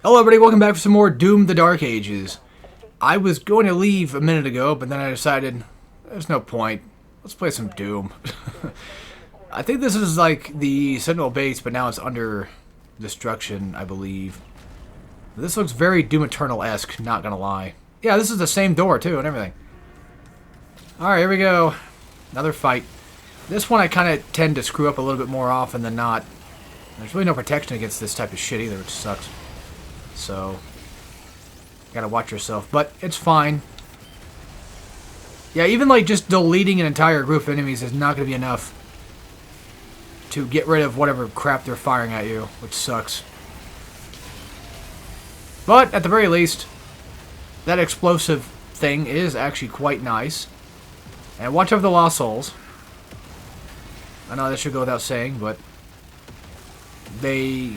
Hello everybody, welcome back for some more Doom the Dark Ages. I was going to leave a minute ago, but then I decided there's no point. Let's play some Doom. I think this is like the Sentinel base, but now it's under destruction, I believe. This looks very Doom Eternal-esque, not gonna lie. Yeah, this is the same door too and everything. Alright, here we go. Another fight. This one I kind of tend to screw up a little bit more often than not. There's really no protection against this type of shit either, which sucks. So, gotta watch yourself. But it's fine. Yeah, even like just deleting an entire group of enemies is not gonna be enough to get rid of whatever crap they're firing at you, which sucks. But at the very least, that explosive thing is actually quite nice. And watch over the Lost Souls. I know that should go without saying, but they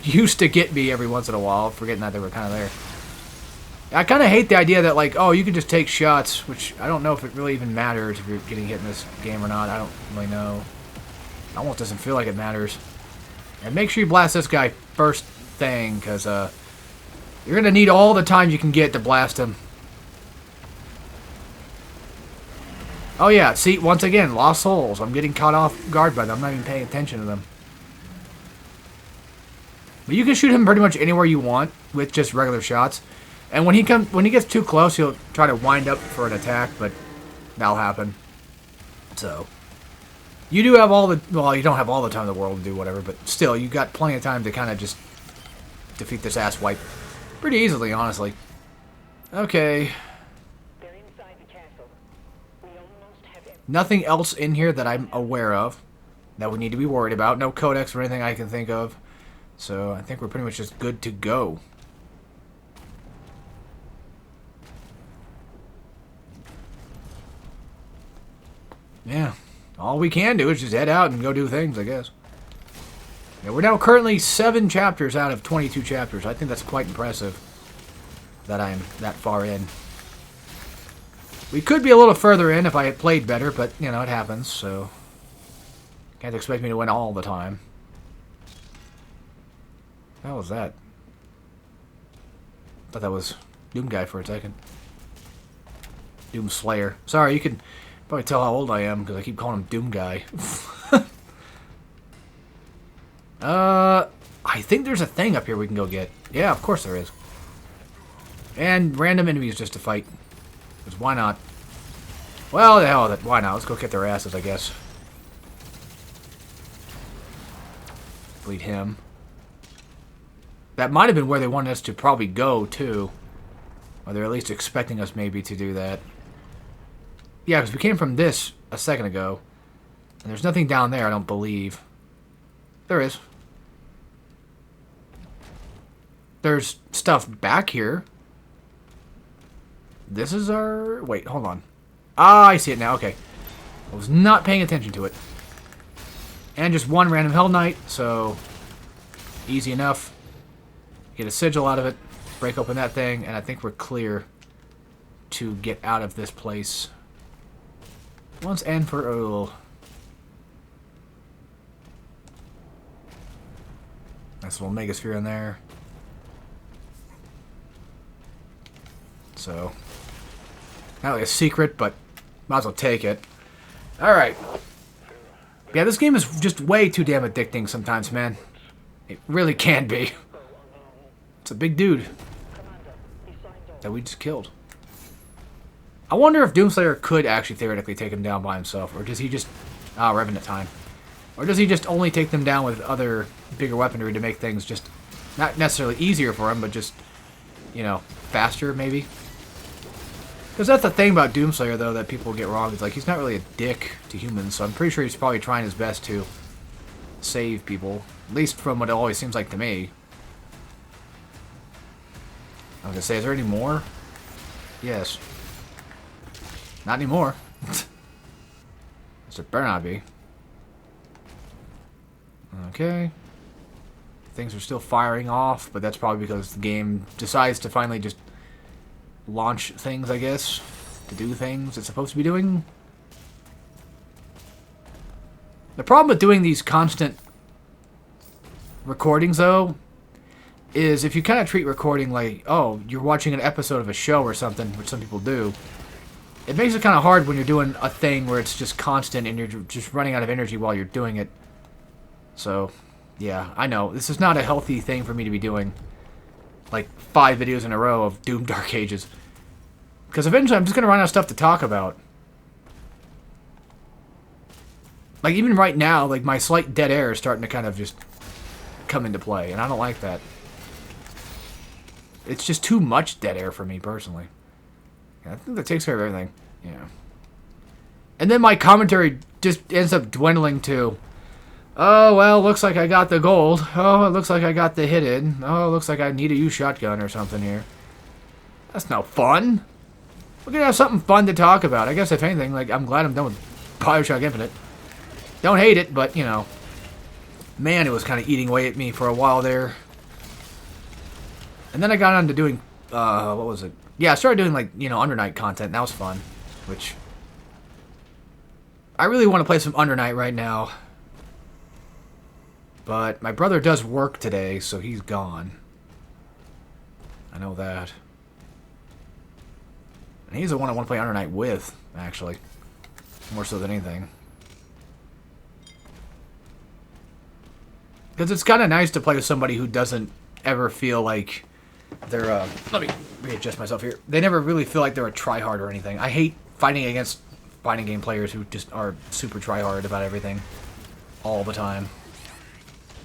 used to get me every once in a while, forgetting that they were kind of there. I kind of hate the idea that, like, oh, you can just take shots, which I don't know if it really even matters if you're getting hit in this game or not. I don't really know. It almost doesn't feel like it matters. And make sure you blast this guy first thing, because you're going to need all the time you can get to blast him. Oh yeah, see, once again, Lost Souls. I'm getting caught off guard by them. I'm not even paying attention to them. But you can shoot him pretty much anywhere you want with just regular shots. And when he gets too close, he'll try to wind up for an attack, but that'll happen. So, you do have all the, well, you don't have all the time in the world to do whatever, but still, you got plenty of time to kind of just defeat this ass wipe pretty easily, honestly. Okay. Nothing else in here that I'm aware of that we need to be worried about. No codex or anything I can think of. So I think we're pretty much just good to go. Yeah. All we can do is just head out and go do things, I guess. Yeah, we're now currently 7 chapters out of 22 chapters. I think that's quite impressive that I'm that far in. We could be a little further in if I had played better, but, you know, it happens, so can't expect me to win all the time. What the hell was that? I thought that was Doom Guy for a second. Doom Slayer. Sorry, you can probably tell how old I am because I keep calling him Doom Guy. I think there's a thing up here we can go get. Yeah, of course there is. And random enemies just to fight. Because why not? Well, the hell with it. Why not? Let's go kick their asses, I guess. Bleed him. That might have been where they wanted us to probably go, too. Or they're at least expecting us maybe to do that. Yeah, because we came from this a second ago. And there's nothing down there, I don't believe. There is. There's stuff back here. This is our... Wait, hold on. Ah, I see it now. Okay. I was not paying attention to it. And just one random Hell Knight, so... easy enough. Get a sigil out of it. Break open that thing, and I think we're clear to get out of this place. Once and for all. Nice little Megasphere in there. So... not really a secret, but might as well take it. Alright. Yeah, this game is just way too damn addicting sometimes, man. It really can be. It's a big dude that we just killed. I wonder if Doomslayer could actually theoretically take him down by himself, or does he just... ah, Revenant time. Or does he just only take them down with other bigger weaponry to make things just... not necessarily easier for him, but just, you know, faster, maybe? Because that's the thing about Doomslayer, though, that people get wrong. It's like, he's not really a dick to humans, so I'm pretty sure he's probably trying his best to save people. At least from what it always seems like to me. I was gonna say, is there any more? Yes. Not anymore. There better not be. Okay. Things are still firing off, but that's probably because the game decides to finally just launch things, I guess, to do things it's supposed to be doing. The problem with doing these constant recordings, though, is if you kind of treat recording like, oh, you're watching an episode of a show or something, which some people do, it makes it kind of hard when you're doing a thing where it's just constant and you're just running out of energy while you're doing it. So, yeah, I know. This is not a healthy thing for me to be doing. Like, 5 videos in a row of Doom Dark Ages. Because eventually I'm just going to run out of stuff to talk about. Like, even right now, like, my slight dead air is starting to kind of just come into play. And I don't like that. It's just too much dead air for me, personally. I think that takes care of everything. Yeah. And then my commentary just ends up dwindling to, oh, well, looks like I got the gold. Oh, it looks like I got the hidden. Oh, it looks like I need to use shotgun or something here. That's no fun. We're going to have something fun to talk about. I guess, if anything, like, I'm glad I'm done with Bioshock Infinite. Don't hate it, but, you know. Man, it was kind of eating away at me for a while there. And then I got on to doing, what was it? Yeah, I started doing, like, you know, Undernight content. That was fun. Which, I really want to play some Undernight right now. But my brother does work today, so he's gone. I know that. And he's the one I want to play Undernight with, actually. More so than anything. Because it's kind of nice to play with somebody who doesn't ever feel like they're, let me readjust myself here. They never really feel like they're a tryhard or anything. I hate fighting against fighting game players who just are super tryhard about everything. All the time.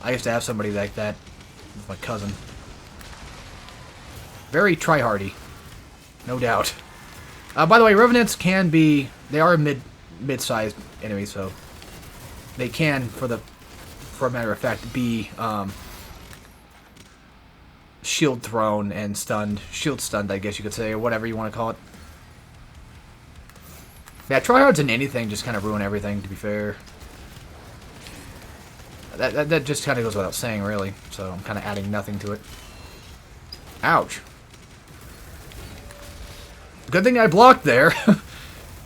I used to have somebody like that with my cousin. Very tryhardy. No doubt. By the way, Revenants can be, they are mid-sized enemies, so they can, for a matter of fact, be shield thrown and stunned. Shield stunned, I guess you could say, or whatever you want to call it. Yeah, tryhards in anything just kind of ruin everything, to be fair. That just kind of goes without saying, really. So I'm kind of adding nothing to it. Ouch. Good thing I blocked there.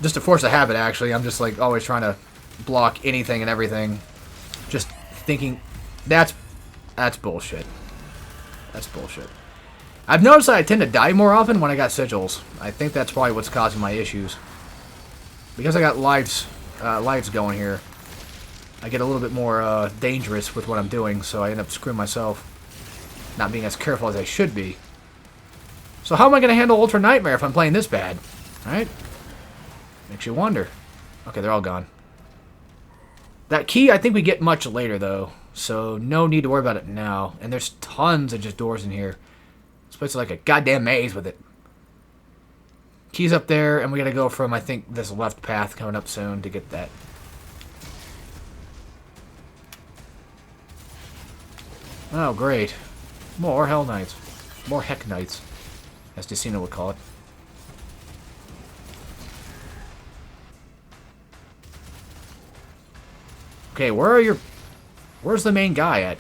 Just to force a habit, actually. I'm just, like, always trying to block anything and everything. Just thinking, that's bullshit. That's bullshit. I've noticed that I tend to die more often when I got sigils. I think that's probably what's causing my issues. Because I got lives going here, I get a little bit more dangerous with what I'm doing, so I end up screwing myself. Not being as careful as I should be. So how am I going to handle Ultra Nightmare if I'm playing this bad? Right? Makes you wonder. Okay, they're all gone. That key I think we get much later, though. So no need to worry about it now. And there's tons of just doors in here. This place is like a goddamn maze with it. Key's up there, and we gotta go from, I think, this left path coming up soon to get that. Oh, great. More Hell Knights. More Heck Knights, as Decina would call it. Okay, where's the main guy at?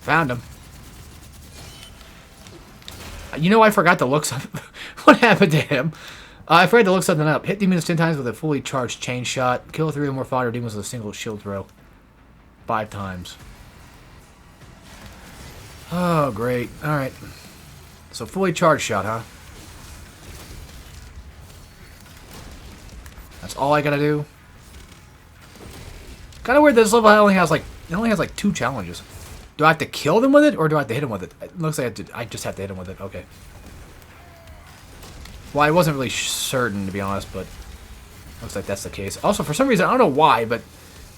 Found him. You know, I forgot to look something. What happened to him? I forgot to look something up. Hit demons 10 times with a fully charged chain shot. Kill 3 or more fodder demons with a single shield throw. 5 times. Oh, great. Alright. So, fully charged shot, huh? That's all I gotta do? Kind of weird this level only has like 2 challenges. Do I have to kill them with it, or do I have to hit them with it? It looks like I just have to hit them with it. Okay. Well, I wasn't really certain, to be honest, but looks like that's the case. Also, for some reason, I don't know why, but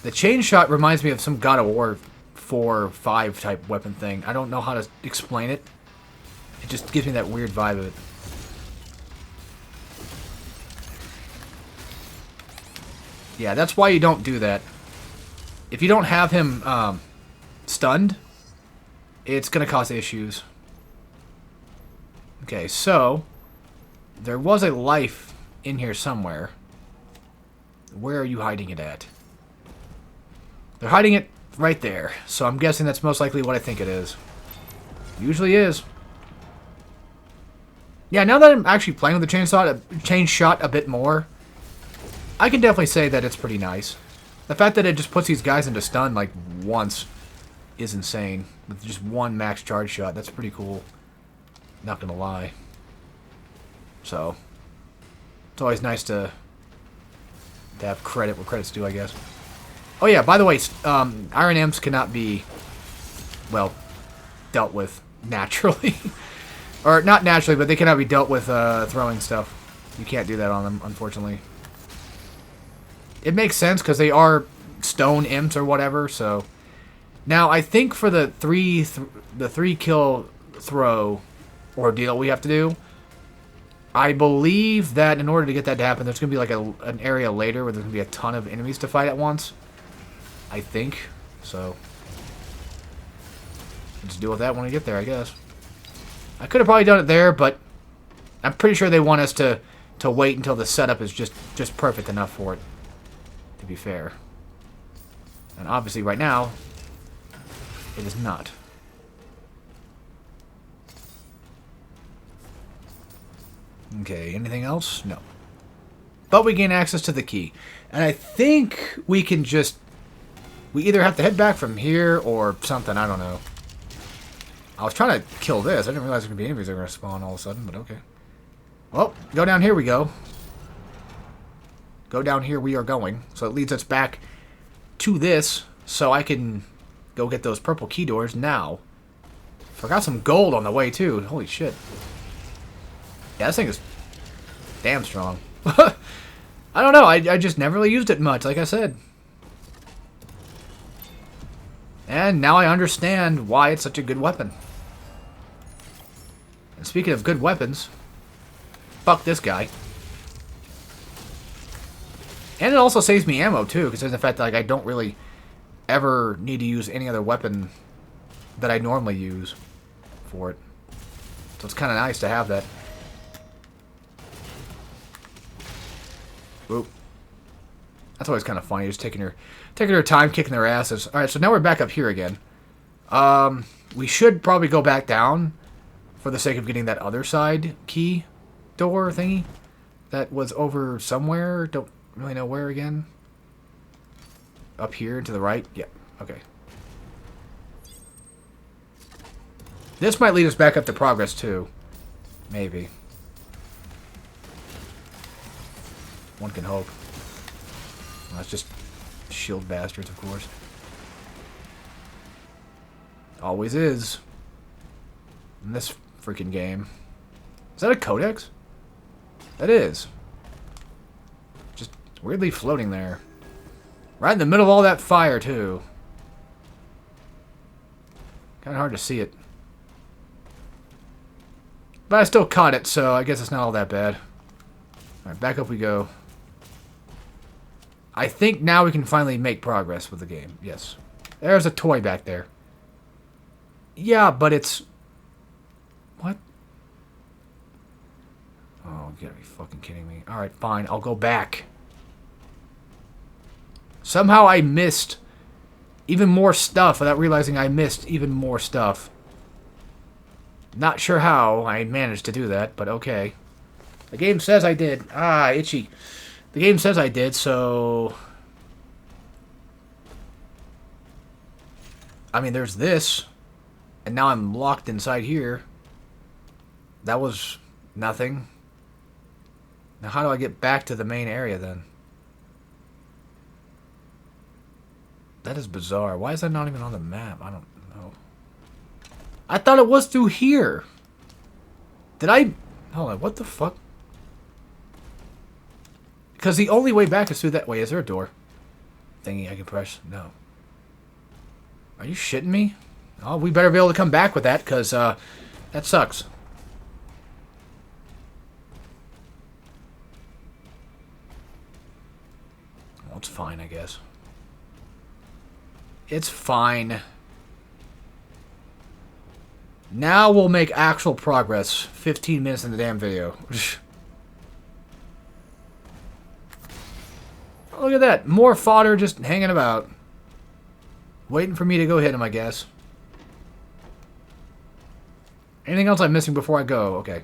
the chain shot reminds me of some God of War 4 or 5 type weapon thing. I don't know how to explain it. It just gives me that weird vibe of it. Yeah, that's why you don't do that. If you don't have him stunned, it's going to cause issues. Okay, so there was a life in here somewhere. Where are you hiding it at? They're hiding it right there. So I'm guessing that's most likely what I think it is. Usually is. Yeah, now that I'm actually playing with the chain shot a bit more, I can definitely say that it's pretty nice. The fact that it just puts these guys into stun like once is insane. With just one max charge shot. That's pretty cool. Not gonna lie. So, it's always nice to have credit where credit's due, I guess. Oh yeah, by the way, Iron Imps cannot be, well, dealt with naturally. Or, not naturally, but they cannot be dealt with throwing stuff. You can't do that on them, unfortunately. It makes sense, because they are stone imps or whatever, so... Now, I think for the three kill throw ordeal we have to do, I believe that in order to get that to happen, there's going to be like an area later where there's going to be a ton of enemies to fight at once. I think. So, let's deal with that when we get there, I guess. I could have probably done it there, but I'm pretty sure they want us to wait until the setup is just perfect enough for it, to be fair. And obviously right now, it is not. Okay, anything else? No. But we gain access to the key. And I think we can just... We either have to head back from here or something, I don't know. I was trying to kill this. I didn't realize there could be enemies that were going to spawn all of a sudden, but okay. Well, go down here we go. Go down here we are going. So it leads us back to this, so I can go get those purple key doors now. Forgot some gold on the way, too. Holy shit. Yeah, this thing is damn strong. I don't know. I just never really used it much, like I said. And now I understand why it's such a good weapon. And speaking of good weapons, fuck this guy. And it also saves me ammo, too, because the fact that like, I don't really ever need to use any other weapon that I normally use for it. So it's kind of nice to have that. Whoop. That's always kind of funny, just taking her time, kicking their asses. Alright, so now we're back up here again. We should probably go back down for the sake of getting that other side key door thingy that was over somewhere. Don't really know where again. Up here to the right? Yeah, okay. This might lead us back up to progress too. Maybe. One can hope. Well, that's just shield bastards, of course. Always is. In this freaking game. Is that a codex? That is. Just weirdly floating there. Right in the middle of all that fire, too. Kind of hard to see it. But I still caught it, so I guess it's not all that bad. Alright, back up we go. I think now we can finally make progress with the game. Yes. There's a toy back there. Yeah, but it's... What? Oh, you gotta be fucking kidding me. Alright, fine. I'll go back. Somehow I missed even more stuff without realizing I missed even more stuff. Not sure how I managed to do that, but okay. The game says I did. Ah, itchy. The game says I did, so... I mean, there's this. And now I'm locked inside here. That was nothing. Now how do I get back to the main area then? That is bizarre. Why is that not even on the map? I don't know. I thought it was through here. Did I... Hold on, what the fuck? Because the only way back is through that way. Is there a door thingy I can press? No. Are you shitting me? Oh, we better be able to come back with that, because that sucks. Well, it's fine, I guess. It's fine. Now we'll make actual progress. 15 minutes in the damn video. Look at that. More fodder just hanging about. Waiting for me to go hit him, I guess. Anything else I'm missing before I go? Okay.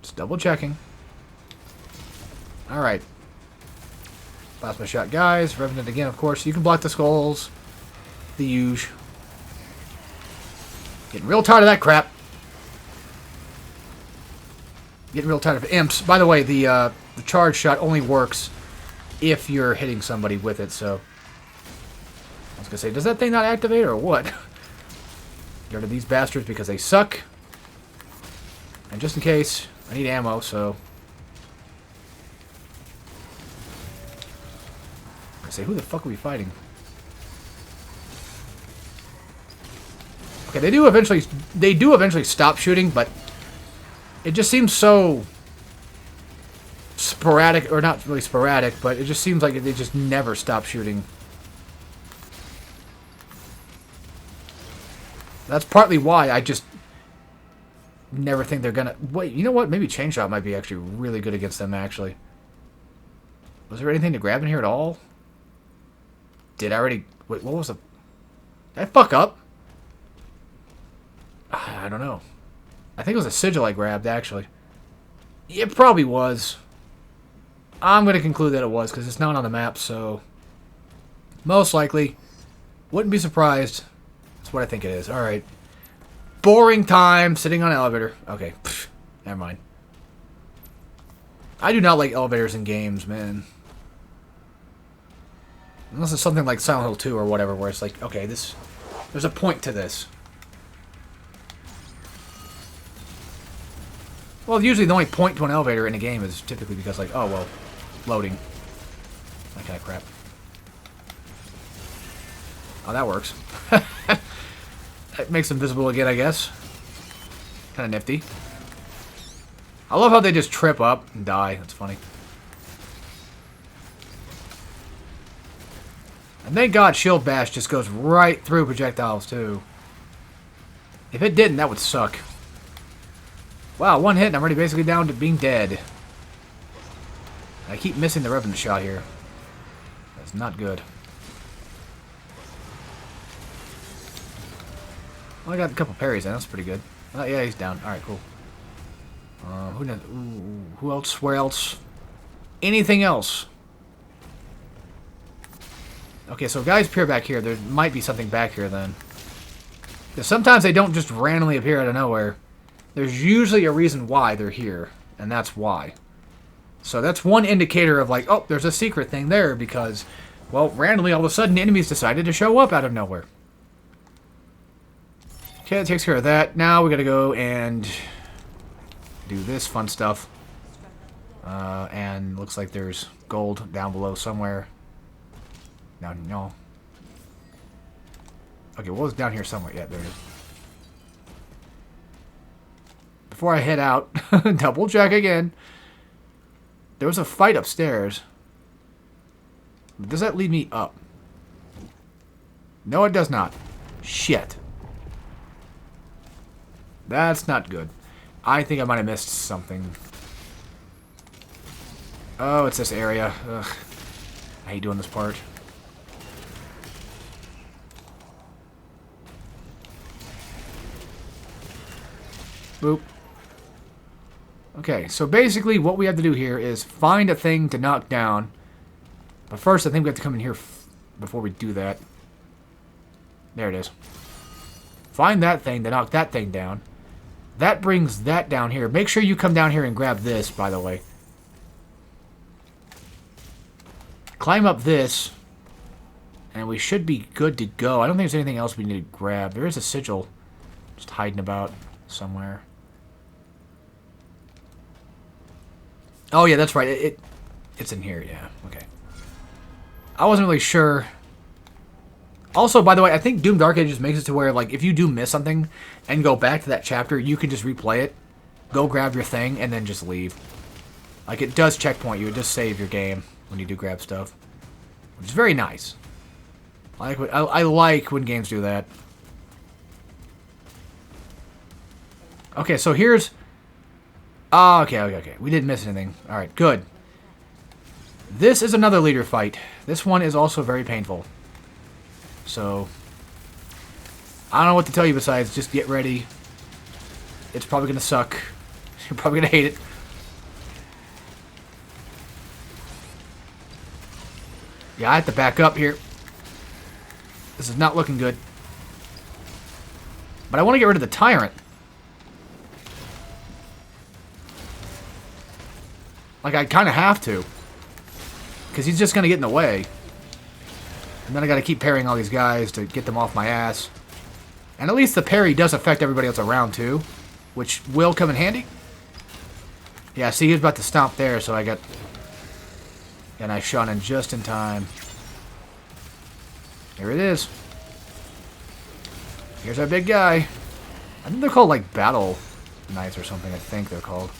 Just double checking. Alright. Plasma shot guys. Revenant again, of course. You can block the skulls. The huge. Getting real tired of that crap. Getting real tired of imps. By the way, the charge shot only works if you're hitting somebody with it, so... I was gonna say, does that thing not activate or what? Get rid of these bastards because they suck. And just in case, I need ammo, so... I say, who the fuck are we fighting? Okay, they do eventually stop shooting, but it just seems so sporadic, or not really sporadic, but it just seems like they just never stop shooting. That's partly why I just never think they're gonna... Wait, you know what? Maybe Chain Shot might be actually really good against them, actually. Was there anything to grab in here at all? Did I already... Wait, what was the... Did I fuck up? I don't know. I think it was a sigil I grabbed, actually. It probably was. I'm going to conclude that it was, because it's not on the map, so... Most likely. Wouldn't be surprised. That's what I think it is. Alright. Boring time, sitting on an elevator. Okay, pfft, never mind. I do not like elevators in games, man. Unless it's something like Silent Hill 2 or whatever, where it's like, okay, this... There's a point to this. Well, usually the only point to an elevator in a game is typically because, like, oh, well, loading. That kind of crap. Oh, that works. That makes them visible again, I guess. Kind of nifty. I love how they just trip up and die. That's funny. And thank God Shield Bash just goes right through projectiles, too. If it didn't, that would suck. Wow, one hit and I'm already basically down to being dead. I keep missing the Revenant shot here. That's not good. Well, I got a couple parries in. That's pretty good. Oh, yeah, he's down. Alright, cool. Who knows? Who else? Where else? Anything else? Okay, so guys appear back here. There might be something back here then. Because sometimes they don't just randomly appear out of nowhere. There's usually a reason why they're here, and that's why. So that's one indicator of like, oh, there's a secret thing there because, well, randomly all of a sudden enemies decided to show up out of nowhere. Okay, that takes care of that. Now we gotta go and do this fun stuff. And looks like there's gold down below somewhere. No. Okay, what was down here somewhere? Yeah, there it is. Before I head out, double check again. There was a fight upstairs. Does that lead me up? No, it does not. Shit. That's not good. I think I might have missed something. Oh, it's this area. Ugh. I hate doing this part. Boop. Okay, so basically what we have to do here is find a thing to knock down. But first, I think we have to come in here before we do that. There it is. Find that thing to knock that thing down. That brings that down here. Make sure you come down here and grab this, by the way. Climb up this. And we should be good to go. I don't think there's anything else we need to grab. There is a sigil just hiding about somewhere. Oh, yeah, that's right. It's in here, yeah. Okay. I wasn't really sure. Also, by the way, I think Doom Dark Ages makes it to where, like, if you do miss something and go back to that chapter, you can just replay it, go grab your thing, and then just leave. Like, it does checkpoint you. It does save your game when you do grab stuff. Which is very nice. I like when games do that. Okay, so here's... Oh, okay. We didn't miss anything. Alright, good. This is another leader fight. This one is also very painful. So, I don't know what to tell you besides just get ready. It's probably going to suck. You're probably going to hate it. Yeah, I have to back up here. This is not looking good. But I want to get rid of the Tyrant. Like, I kind of have to. Because he's just going to get in the way. And then I got to keep parrying all these guys to get them off my ass. And at least the parry does affect everybody else around, too. Which will come in handy. Yeah, see, he was about to stomp there, so I got a nice shot in just in time. Here it is. Here's our big guy. I think they're called, like, Battle Knights or something, I think they're called.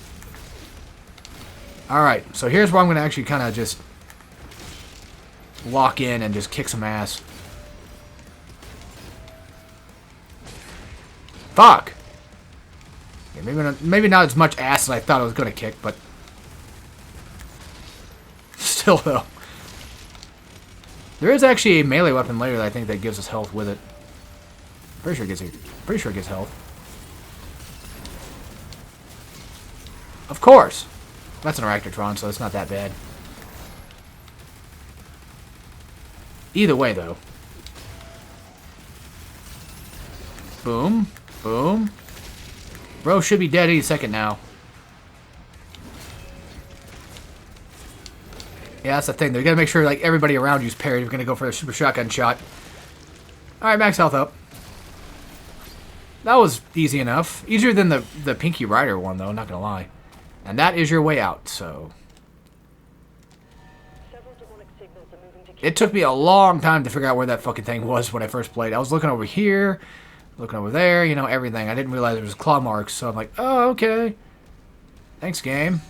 Alright, so here's where I'm going to actually kind of just lock in and just kick some ass. Fuck! Yeah, maybe not as much ass as I thought I was going to kick, but still, though. There is actually a melee weapon later that I think that gives us health with it. Pretty sure it gives health. Of course! That's an Arachnotron, so it's not that bad. Either way, though. Boom. Boom. Bro should be dead any second now. Yeah, that's the thing. They gotta make sure like everybody around you's parried. We're gonna go for a super shotgun shot. Alright, max health up. That was easy enough. Easier than the Pinky Rider one, though, not gonna lie. And that is your way out, so... It took me a long time to figure out where that fucking thing was when I first played. I was looking over here, looking over there, you know, everything. I didn't realize there was claw marks, so I'm like, oh, okay. Thanks, game.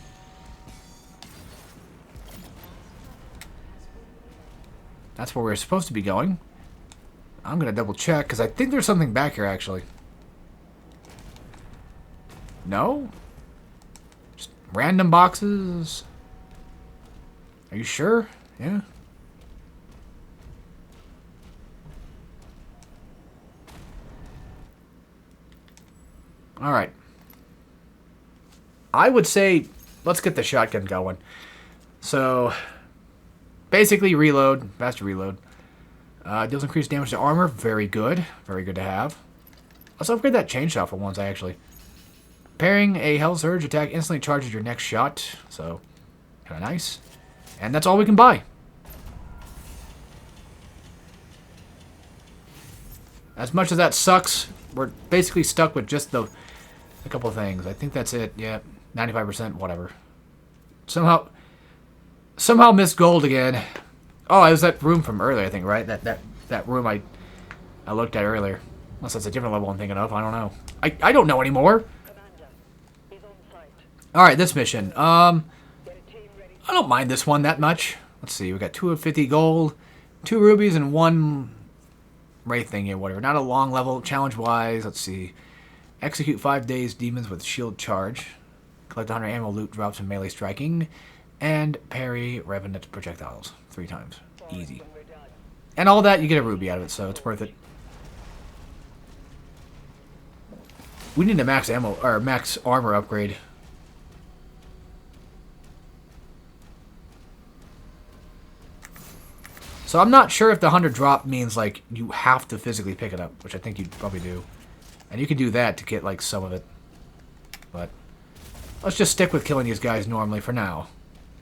That's where we're supposed to be going. I'm gonna double check, because I think there's something back here, actually. No? Just random boxes? Are you sure? Yeah. Alright. I would say, let's get the shotgun going. So, basically reload, faster reload. Deals increased damage to armor, very good. Very good to have. Let's upgrade that chainsaw for once, actually. Pairing a Hell Surge attack instantly charges your next shot, so kind of nice. And that's all we can buy. As much as that sucks, we're basically stuck with just a couple of things. I think that's it. Yeah, 95%, whatever. Somehow missed gold again. Oh, it was that room from earlier, I think, right? That room I looked at earlier. Unless that's a different level I'm thinking of. I don't know. I don't know anymore. Alright, this mission. I don't mind this one that much. Let's see. We got 250 gold, 2 rubies, and 1 wraith thing here, whatever. Not a long level challenge-wise. Let's see. Execute 5 days demons with shield charge. Collect 100 ammo loot drops and melee striking. And parry revenant projectiles 3 times. Easy. And all that, you get a ruby out of it, so it's worth it. We need a max ammo or max armor upgrade. So I'm not sure if the 100 drop means like you have to physically pick it up, which I think you probably do. And you can do that to get like some of it. But let's just stick with killing these guys normally for now.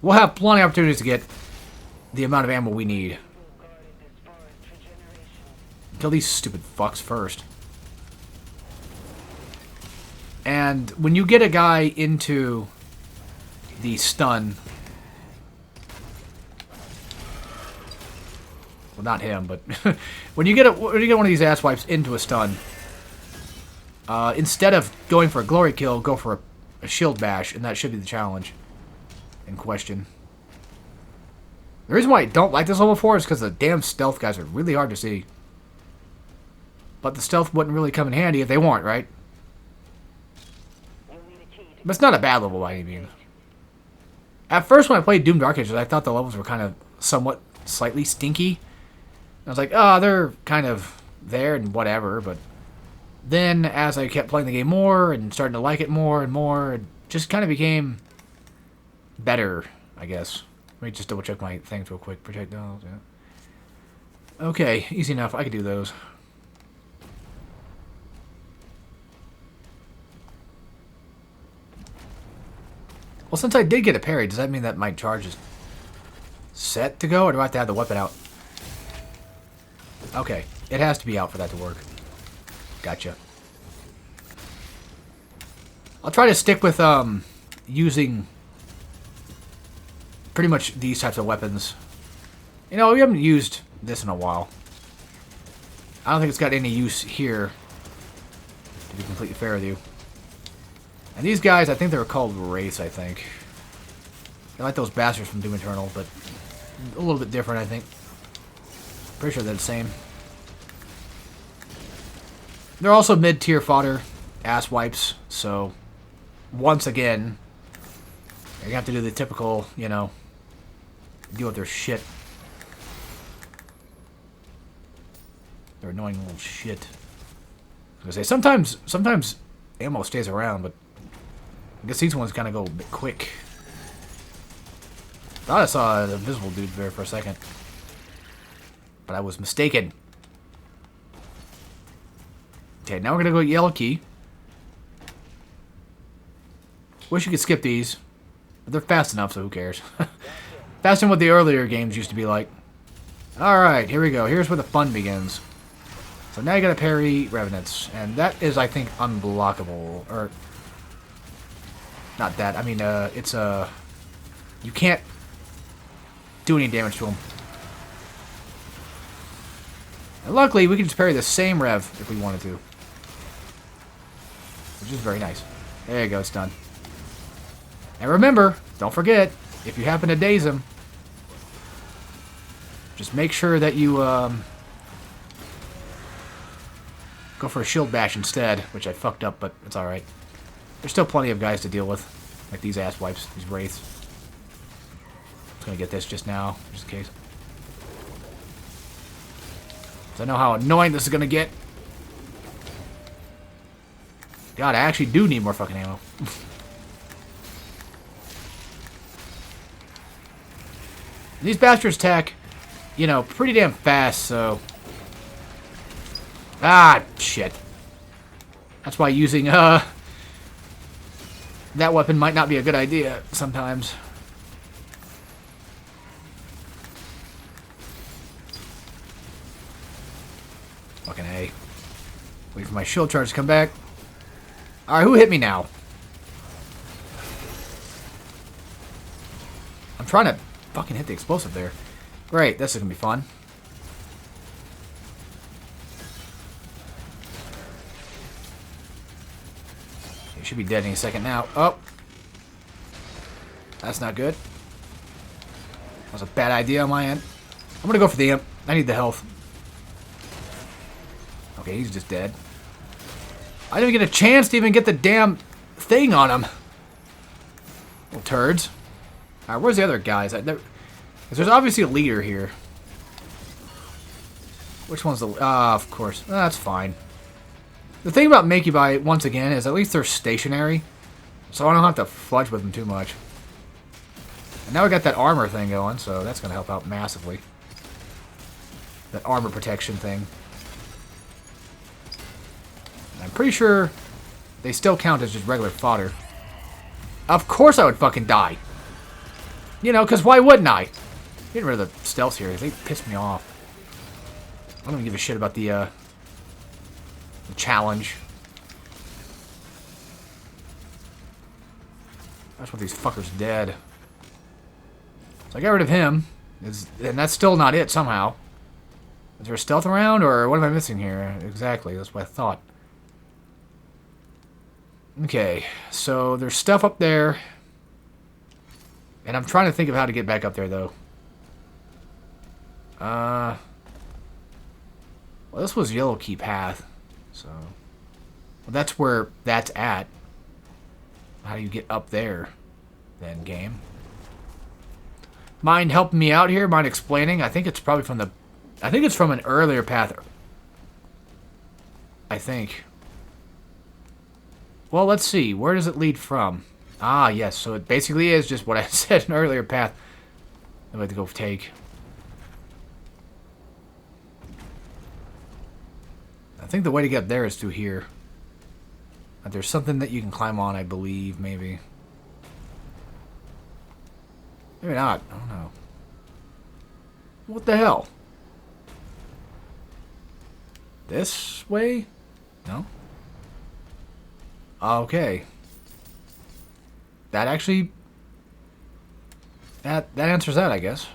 We'll have plenty of opportunities to get the amount of ammo we need. Kill these stupid fucks first. And when you get a guy into the stun... Well, not him, but... when you get one of these ass wipes into a stun, instead of going for a glory kill, go for a shield bash, and that should be the challenge in question. The reason why I don't like this level 4 is because the damn stealth guys are really hard to see. But the stealth wouldn't really come in handy if they weren't, right? But it's not a bad level by any means. At first when I played Doom Dark Ages, I thought the levels were kind of somewhat slightly stinky. I was like, oh, they're kind of there and whatever, but then as I kept playing the game more and starting to like it more and more, it just kind of became better, I guess. Let me just double check my things real quick. Projectiles, yeah. Okay, easy enough. I could do those. since I did get a parry, does that mean that my charge is set to go, or do I have to have the weapon out? Okay, it has to be out for that to work. Gotcha. I'll try to stick with using pretty much these types of weapons. You know, we haven't used this in a while. I don't think it's got any use here, to be completely fair with you. And these guys, I think they were called Wraiths, I think. They're like those bastards from Doom Eternal, but a little bit different, I think. Pretty sure they're the same. They're also mid-tier fodder, ass wipes, so once again, you're gonna have to do the typical, you know, deal with their shit. They're annoying little shit. I was gonna say, sometimes ammo stays around, but I guess these ones kind of go a bit quick. Thought I saw an invisible dude there for a second, but I was mistaken. Okay, now we're gonna go yellow key. Wish you could skip these, but they're fast enough, so who cares? Faster than what the earlier games used to be like. Alright, here we go. Here's where the fun begins. So now you gotta parry Revenants, and that is, I think, unblockable. Or, not that. I mean, it's you can't do any damage to them. And luckily, we can just parry the same Rev if we wanted to. Which is very nice. There you go, it's done. And remember, don't forget, if you happen to daze him, just make sure that you go for a shield bash instead, which I fucked up, but it's alright. There's still plenty of guys to deal with, like these ass wipes, these wraiths. I'm just gonna get this just now, just in case. So I know how annoying this is gonna get. God, I actually do need more fucking ammo. These bastards attack, you know, pretty damn fast, so... Ah, shit. That's why using, that weapon might not be a good idea sometimes. Fucking A. Wait for my shield charge to come back. Alright, who hit me now? I'm trying to fucking hit the explosive there. Great, this is gonna be fun. He should be dead any second now. Oh! That's not good. That was a bad idea on my end. I'm gonna go for the imp. I need the health. Okay, he's just dead. I didn't get a chance to even get the damn thing on him. Little turds. Alright, where's the other guys? There's obviously a leader here. Which one's the... Ah, of course. That's fine. The thing about Makey once again, is at least they're stationary. So I don't have to fudge with them too much. And now we got that armor thing going, so that's going to help out massively. That armor protection thing. And I'm pretty sure they still count as just regular fodder. Of course I would fucking die. You know, because why wouldn't I? Getting rid of the stealths here. They pissed me off. I don't even give a shit about the challenge. I just want these fuckers dead. So I got rid of him. And that's still not it, somehow. Is there a stealth around, or what am I missing here? Exactly, that's what I thought. Okay, so there's stuff up there. And I'm trying to think of how to get back up there, though. Well, this was Yellow Key Path. So... Well, that's where that's at. How do you get up there, then, game? Mind helping me out here? Mind explaining? I think it's probably from the... I think it's from an earlier path. I think. Well, let's see. Where does it lead from? Ah, yes. So it basically is just what I said, an earlier path that we had to go take. I think the way to get there is through here. There's something that you can climb on, I believe, maybe. Maybe not. I don't know. What the hell? This way? No? Okay. That actually... That answers that, I guess.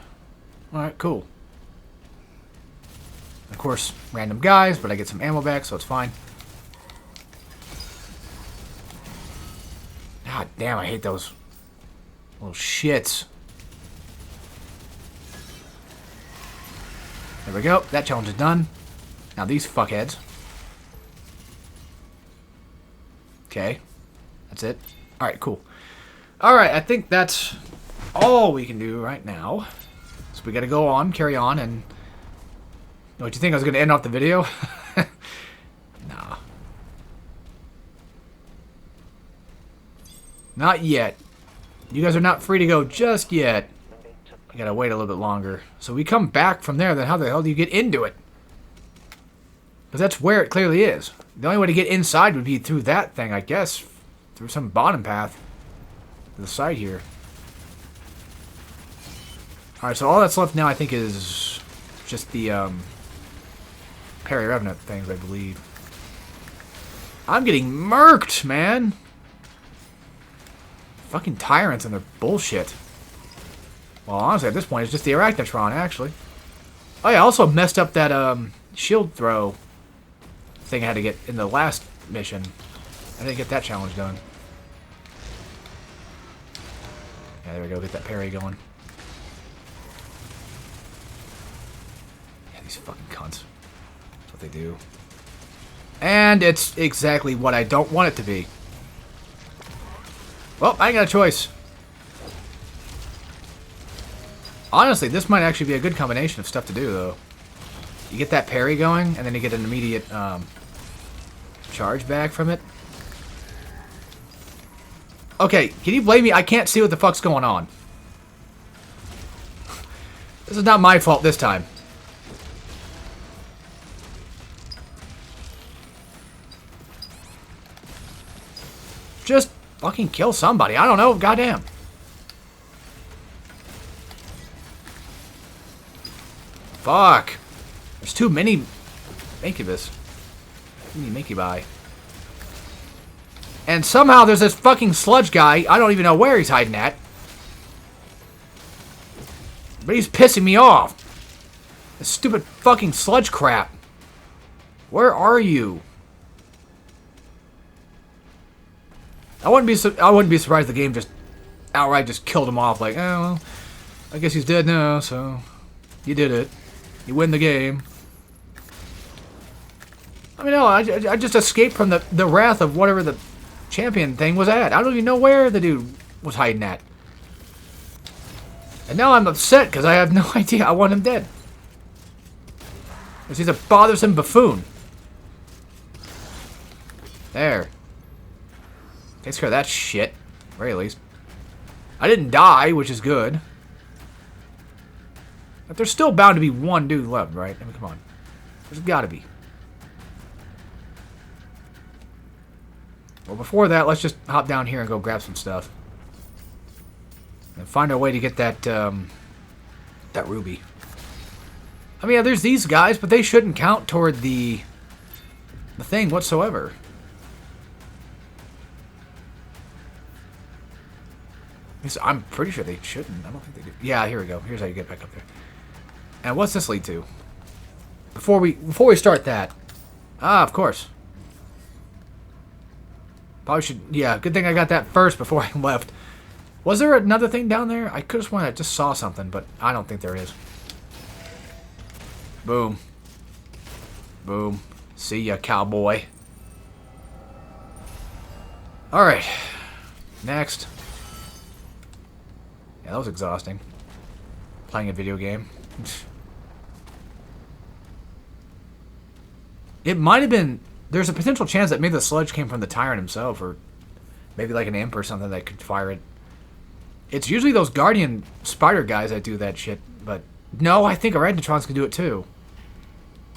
Alright, cool. Of course, random guys, but I get some ammo back, so it's fine. God damn, I hate those little shits. There we go. That challenge is done. Now these fuckheads. Okay. That's it. Alright, cool. Alright, I think that's all we can do right now. So we gotta go on, carry on, and... What, you think I was gonna end off the video? Nah. Not yet. You guys are not free to go just yet. You gotta wait a little bit longer. So we come back from there, then how the hell do you get into it? Because that's where it clearly is. The only way to get inside would be through that thing, I guess. Through some bottom path. To the side here. Alright, so all that's left now, I think, is just the, Perry Revenant things, I believe. I'm getting murked, man! Fucking tyrants and their bullshit. Well, honestly, at this point, it's just the Arachnotron, actually. Oh, yeah, I also messed up that, shield throw thing I had to get in the last mission. I didn't get that challenge done. Yeah, there we go. Get that parry going. Yeah, these fucking cunts. That's what they do. And it's exactly what I don't want it to be. Well, I ain't got a choice. Honestly, this might actually be a good combination of stuff to do, though. You get that parry going, and then you get an immediate charge back from it. Okay, can you blame me? I can't see what the fuck's going on. This is not my fault this time. Just fucking kill somebody. I don't know. Goddamn. Fuck. There's too many Incubus. Too many Minkubai. And somehow there's this fucking sludge guy. I don't even know where he's hiding at. But he's pissing me off. This stupid fucking sludge crap. Where are you? I wouldn't be surprised if the game just outright just killed him off. Like, oh, well, I guess he's dead now, so you did it. You win the game. I mean, no, I just escaped from the wrath of whatever the champion thing was at. I don't even know where the dude was hiding at. And now I'm upset because I have no idea. I want him dead. Because he's a bothersome buffoon. There. Takes care of that shit. At the very least. I didn't die, which is good. But there's still bound to be one dude left, right? I mean, come on. There's gotta be. Well, before that, let's just hop down here and go grab some stuff. And find a way to get that, that ruby. I mean, yeah, there's these guys, but they shouldn't count toward the thing whatsoever. I'm pretty sure they shouldn't. I don't think they do. Yeah, here we go. Here's how you get back up there. And what's this lead to? Before we start that. Ah, of course. Probably should... Yeah, good thing I got that first before I left. Was there another thing down there? I could have sworn I just saw something, but I don't think there is. Boom. Boom. See ya, cowboy. Alright. Next. Yeah, that was exhausting. Playing a video game. It might have been... There's a potential chance that maybe the sludge came from the Tyrant himself, or maybe like an imp or something that could fire it. It's usually those Guardian spider guys that do that shit, but... No, I think Arachnotrons can do it too.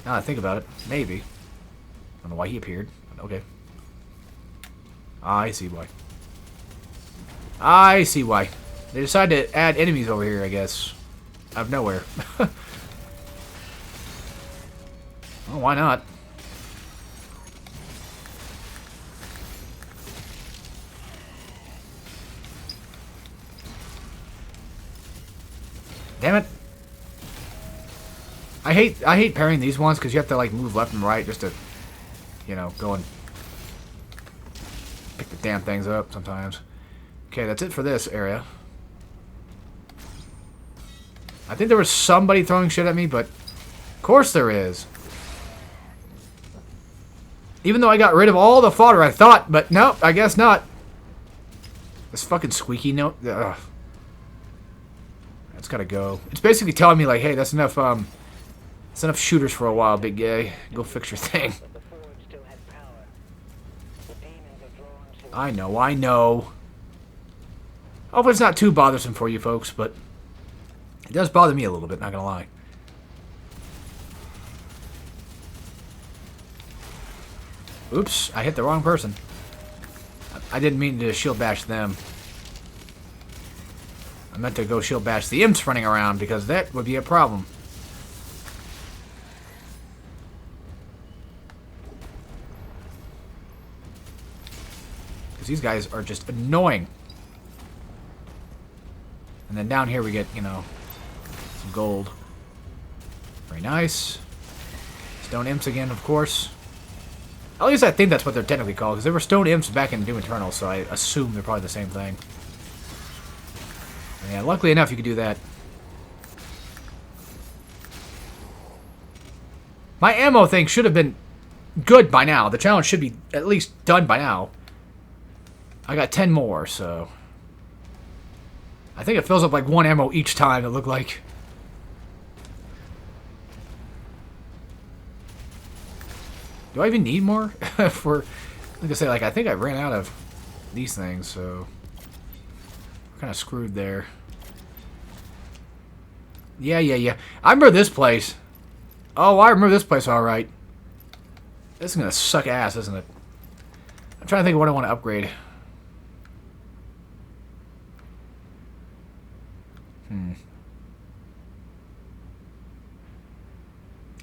Now that I think about it. Maybe. I don't know why he appeared. But okay. I see why. I see why. They decided to add enemies over here, I guess. Out of nowhere. Well, why not? Damn it. I hate parrying these ones because you have to like move left and right just to, you know, go and pick the damn things up sometimes. Okay, that's it for this area. I think there was somebody throwing shit at me, but of course there is. Even though I got rid of all the fodder, I thought, but nope, I guess not. This fucking squeaky note. Ugh. That's gotta go. It's basically telling me like, hey, that's enough. That's enough shooters for a while, big guy. Go fix your thing. I know, I know. Hopefully it's not too bothersome for you folks, but it does bother me a little bit, not gonna lie. Oops, I hit the wrong person. I didn't mean to shield bash them. I meant to go shield bash the imps running around, because that would be a problem. Because these guys are just annoying. And then down here we get, you know, some gold. Very nice. Stone imps again, of course. At least I think that's what they're technically called, because they were stone imps back in Doom Eternal, so I assume they're probably the same thing. And yeah, luckily enough, you could do that. My ammo thing should have been good by now. The challenge should be at least done by now. I got 10 more, so... I think it fills up like 1 ammo each time, it looked like. Do I even need more? For, like I say, like I think I ran out of these things, so we're kind of screwed there. Yeah. I remember this place. Oh, I remember this place all right. This is gonna suck ass, isn't it? I'm trying to think of what I want to upgrade.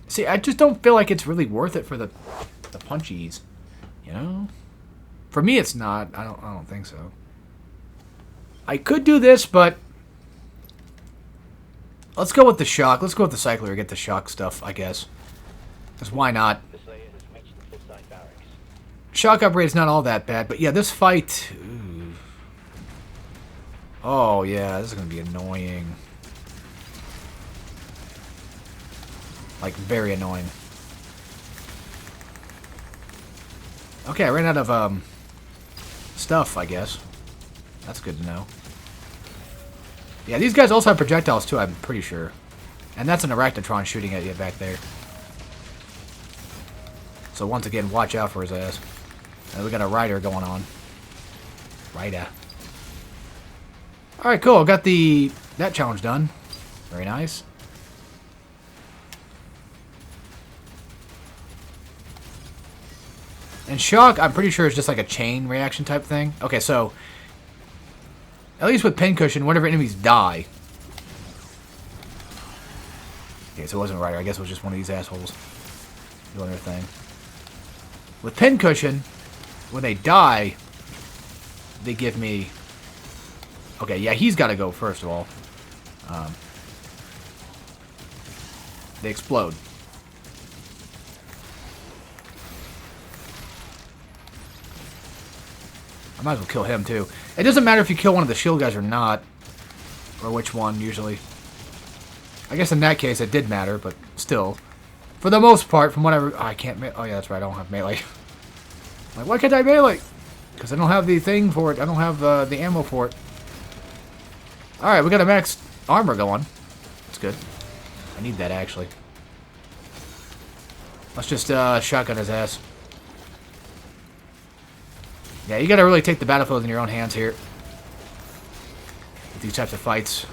See, I just don't feel like it's really worth it for the punchies, you know? For me, it's not. I don't think so. I could do this, but let's go with the shock. Let's go with the cycler to get the shock stuff, I guess. Because why not? Shock upgrade's not all that bad, but yeah, this fight... Ooh. Oh, yeah, this is going to be annoying. Like, very annoying. Okay, I ran out of, stuff, I guess. That's good to know. Yeah, these guys also have projectiles, too, I'm pretty sure. And that's an Arachnotron shooting at you back there. So, once again, watch out for his ass. And we got a rider going on. Rider. Alright, cool. Got that challenge done. Very nice. And shock, I'm pretty sure, is just like a chain reaction type thing. Okay, so at least with Pincushion, whenever enemies die. Okay, so it wasn't right. I guess it was just one of these assholes doing their thing. With Pincushion, when they die, they give me... Okay, yeah, he's got to go first of all. They explode. I might as well kill him, too. It doesn't matter if you kill one of the shield guys or not. Or which one, usually. I guess in that case it did matter, but still. For the most part, from whatever... Oh, I can't... Oh, yeah, that's right. I don't have melee. Like, why can't I melee? Because I don't have the thing for it. I don't have the ammo for it. Alright, we got a max armor going. That's good. I need that, actually. Let's just shotgun his ass. Yeah, you gotta really take the battlefield in your own hands here. With these types of fights.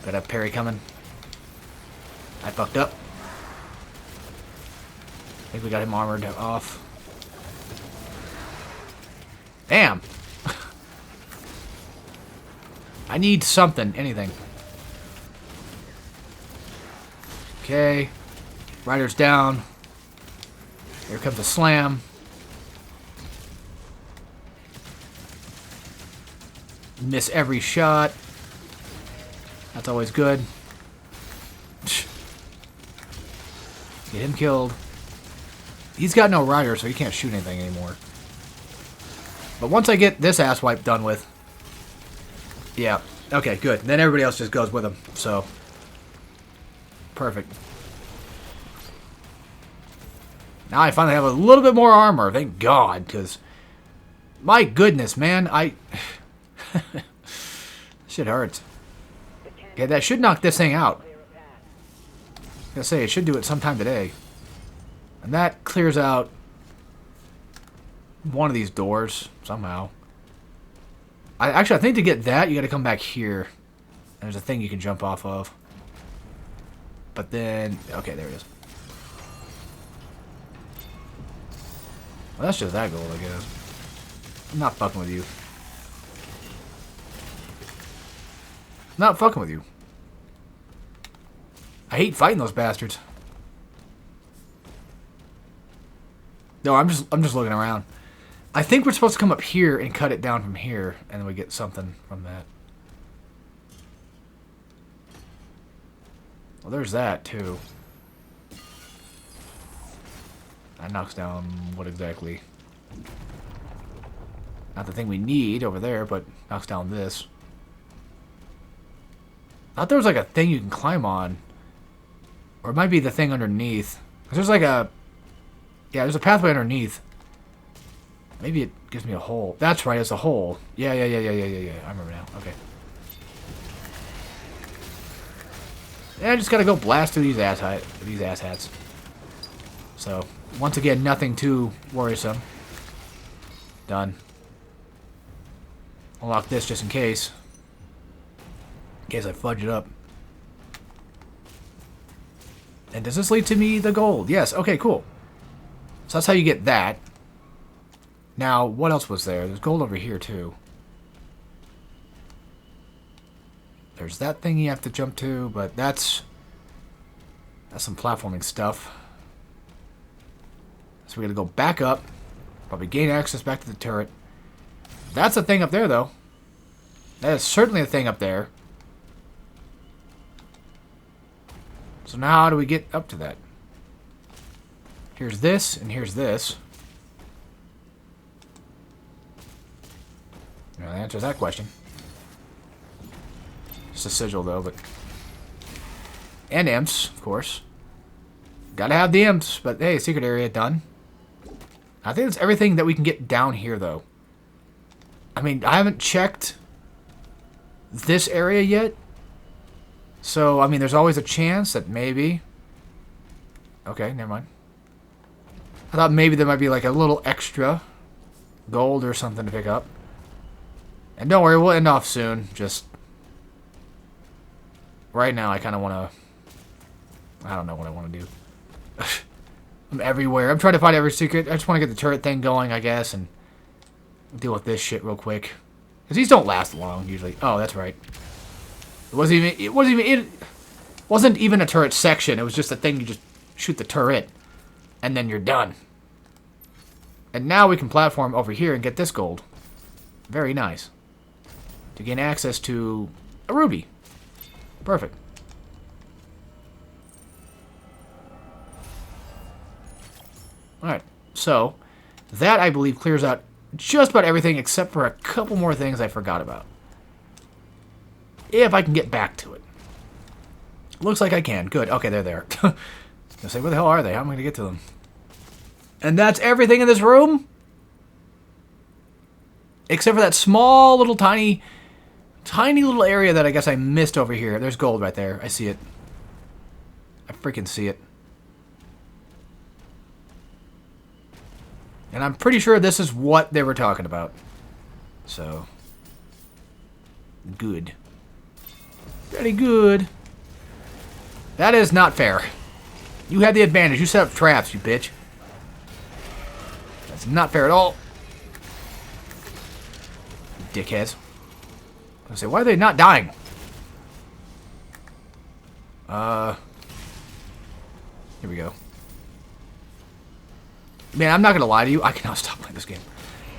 Got a parry coming. I fucked up. I think we got him armored off. Damn. I need something. Anything. Okay. Rider's down. Here comes a slam. Miss every shot. That's always good. Get him killed. He's got no rider, so he can't shoot anything anymore. But once I get this asswipe done with... Yeah. Okay, good. Then everybody else just goes with him. So... Perfect. Now I finally have a little bit more armor. Thank God, because... My goodness, man. Shit hurts. Okay, that should knock this thing out. I was gonna say, it should do it sometime today. And that clears out one of these doors, somehow. I think to get that, you gotta come back here. And there's a thing you can jump off of. But then... Okay, there it is. Well, that's just that goal, I guess. I'm not fucking with you. Not fucking with you. I hate fighting those bastards. No, I'm just looking around. I think we're supposed to come up here and cut it down from here, and then we get something from that. Well, there's that too. That knocks down what exactly? Not the thing we need over there, but knocks down this. I thought there was like a thing you can climb on. Or it might be the thing underneath. 'Cause there's like a... Yeah, there's a pathway underneath. Maybe it gives me a hole. That's right, it's a hole. Yeah. I remember now. Okay. Yeah, I just gotta go blast through these asshats. So, once again, nothing too worrisome. Done. I'll lock this just in case. In case I fudge it up. And does this lead to me the gold? Yes. Okay, cool. So that's how you get that. Now, what else was there? There's gold over here, too. There's that thing you have to jump to, but that's some platforming stuff. So we gotta go back up. Probably gain access back to the turret. That's a thing up there, though. That is certainly a thing up there. So now how do we get up to that? Here's this, and here's this. Well, that answers that question. Just a sigil, though, but... And imps, of course. Gotta have the imps, but hey, secret area done. I think that's everything that we can get down here, though. I mean, I haven't checked this area yet. So, I mean, there's always a chance that maybe... Okay, never mind. I thought maybe there might be like a little extra gold or something to pick up. And don't worry, we'll end off soon. Just... Right now, I kind of want to... I don't know what I want to do. I'm everywhere. I'm trying to find every secret. I just want to get the turret thing going, I guess, and deal with this shit real quick. Because these don't last long, usually. Oh, that's right. It wasn't even a turret section. It was just a thing you just shoot the turret, and then you're done. And now we can platform over here and get this gold. Very nice. To gain access to a ruby. Perfect. Alright, so that, I believe, clears out just about everything except for a couple more things I forgot about. If I can get back to it. Looks like I can. Good. Okay, they're there. I say, where the hell are they? How am I going to get to them? And that's everything in this room? Except for that small little tiny little area that I guess I missed over here. There's gold right there. I see it. I freaking see it. And I'm pretty sure this is what they were talking about. So. Good. Very good. That is not fair. You had the advantage. You set up traps, you bitch. That's not fair at all. dickheads. I say, why are they not dying? Here we go. Man, I'm not gonna lie to you. I cannot stop playing this game.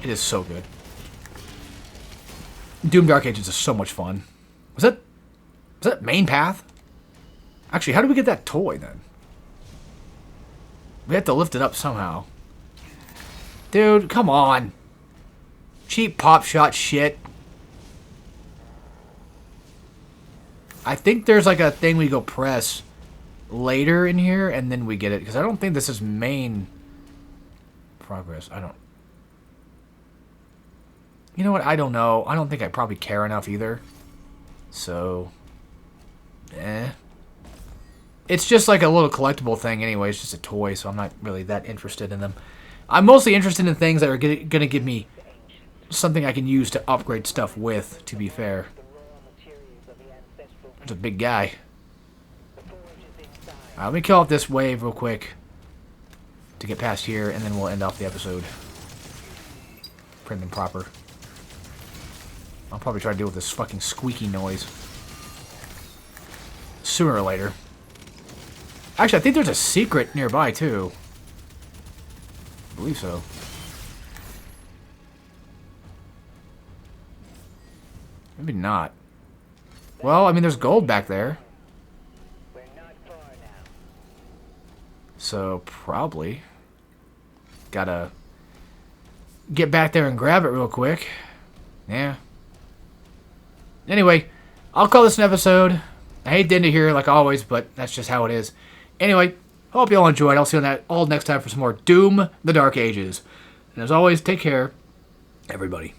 It is so good. Doom Dark Ages is so much fun. Was that main path? Actually, how do we get that toy then? We have to lift it up somehow. Dude, come on. Cheap pop shot shit. I think there's like a thing we go press later in here and then we get it. Because I don't think this is main progress. I don't... You know what? I don't know. I don't think I probably care enough either. So... It's just like a little collectible thing anyway. It's just a toy, so I'm not really that interested in them. I'm mostly interested in things that are going to give me something I can use to upgrade stuff with, to be fair. There's a big guy. Let me kill off this wave real quick to get past here, and then we'll end off the episode. Prim and proper. I'll probably try to deal with this fucking squeaky noise sooner or later. Actually, I think there's a secret nearby, too. I believe so. Maybe not. Well, I mean, there's gold back there. So, probably. Gotta get back there and grab it real quick. Yeah. Anyway, I'll call this an episode. I hate to end it here, like always, but that's just how it is. Anyway, hope you all enjoyed. I'll see you on that all next time for some more Doom: The Dark Ages. And as always, take care, everybody.